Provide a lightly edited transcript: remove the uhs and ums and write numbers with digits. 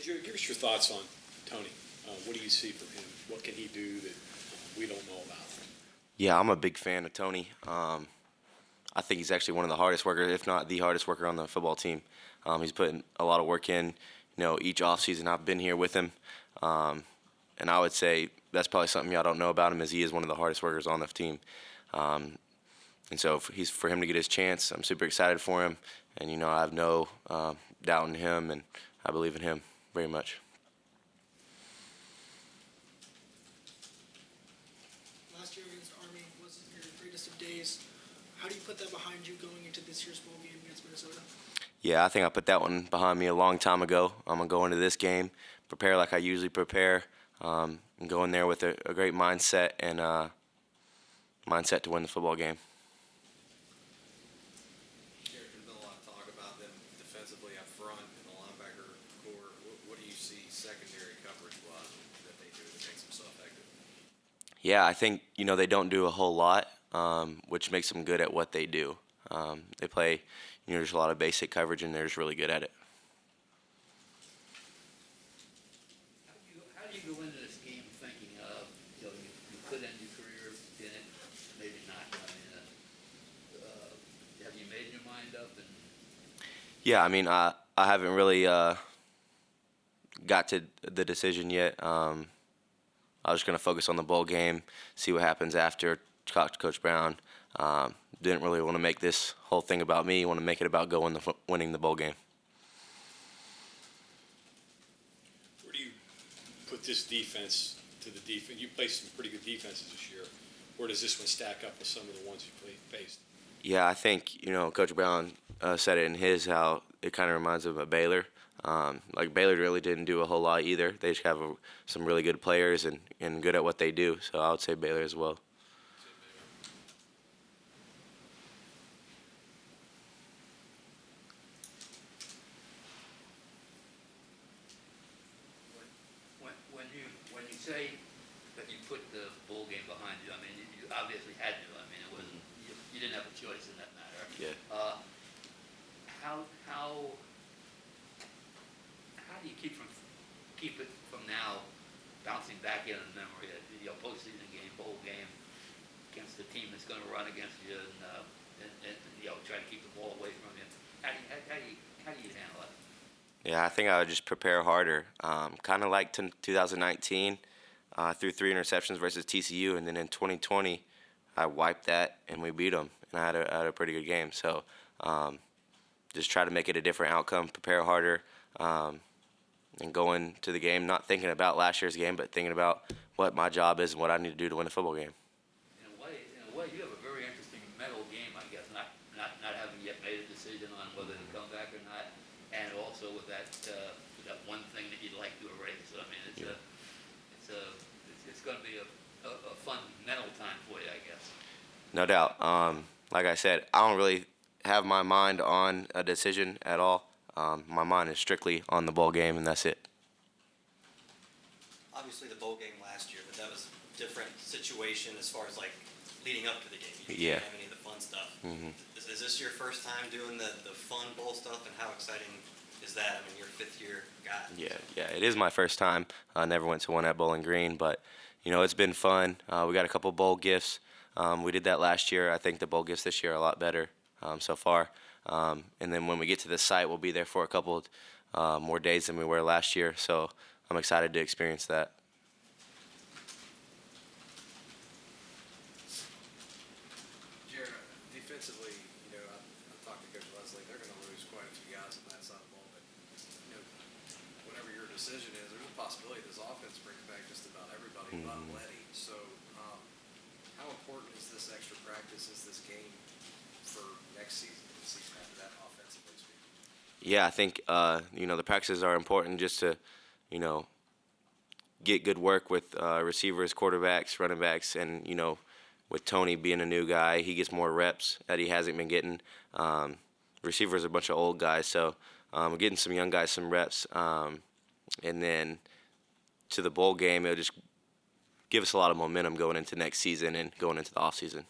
Jarret, give us your thoughts on Tony. What do you see from him? What can he do that we don't know about? Yeah, I'm a big fan of Tony. I think he's actually one of the hardest workers, if not the hardest worker on the football team. He's putting a lot of work in. Each offseason I've been here with him, and I would say that's probably something y'all don't know about him is he is one of the hardest workers on the team. And so for him to get his chance, I'm super excited for him. And, I have no doubt in him, and I believe in him very much. Last year against Army wasn't your greatest of days. How do you put that behind you going into this year's bowl game against Minnesota? Yeah, I think I put that one behind me a long time ago. I'm going to go into this game, prepare like I usually prepare, and go in there with a great mindset and mindset to win the football game. There's been a lot of talk about them defensively up front in the linebacker core. What do you see secondary coverage-wise that they do that makes them so effective? Yeah, I think, they don't do a whole lot, which makes them good at what they do. They play, just a lot of basic coverage, and they're just really good at it. How do you go into this game thinking of, you could end your career in it, maybe not? Have you made your mind up? Yeah, I haven't really got to the decision yet. I was just going to focus on the bowl game, see what happens after. Talk to Coach Brown. Didn't really want to make this whole thing about me. Want to make it about winning the bowl game. Where do you put this defense to the defense? You played some pretty good defenses this year. Where does this one stack up with some of the ones you faced? Yeah, I think, Coach Brown said it in how it kind of reminds him of Baylor. Baylor really didn't do a whole lot either. They just have some really good players and good at what they do. So I would say Baylor as well. When you say that you put the bowl game behind you, you obviously had to. It wasn't you didn't have a choice in that matter. Yeah. How do you keep it from now bouncing back in memory? Postseason game, bowl game against the team that's going to run against you, and try to keep the ball away from you. How do you handle it? Yeah, I think I would just prepare harder. Kind of like 2019, threw 3 interceptions versus TCU, and then in 2020, I wiped that and we beat them, and I had a pretty good game. So just try to make it a different outcome, prepare harder, and go into the game not thinking about last year's game, but thinking about what my job is and what I need to do to win a football game. In a way, you have a very interesting mental game, I guess, not having yet made a decision on whether to come back or not. And also with that one thing that you'd like to erase. It's going to be a fun mental time for you, I guess. No doubt. Like I said, I don't really have my mind on a decision at all. My mind is strictly on the bowl game, and that's it. Obviously, the bowl game last year, but that was a different situation as far as leading up to the game. You didn't have any of the fun stuff. Mm-hmm. Is this your first time doing the fun bowl stuff, and how exciting is that? You're a fifth-year guy. Yeah, it is my first time. I never went to one at Bowling Green, but it's been fun. We got a couple bowl gifts. We did that last year. I think the bowl gifts this year are a lot better so far. And then when we get to the site, we'll be there for a couple more days than we were last year. So I'm excited to experience that. Jarret, defensively, I talked to Coach Leslie. They're going to lose quite a few guys on that side of the ball, but whatever your decision is, there's a possibility this offense brings back just about everybody but Letty. So, how important is this extra practice? Is this game for next season, the season after that, offensively speaking? Yeah, I think the practices are important just to get good work with receivers, quarterbacks, running backs, and with Tony being a new guy, he gets more reps that he hasn't been getting. Receivers are a bunch of old guys, so we're getting some young guys some reps. And then to the bowl game, it'll just give us a lot of momentum going into next season and going into the offseason.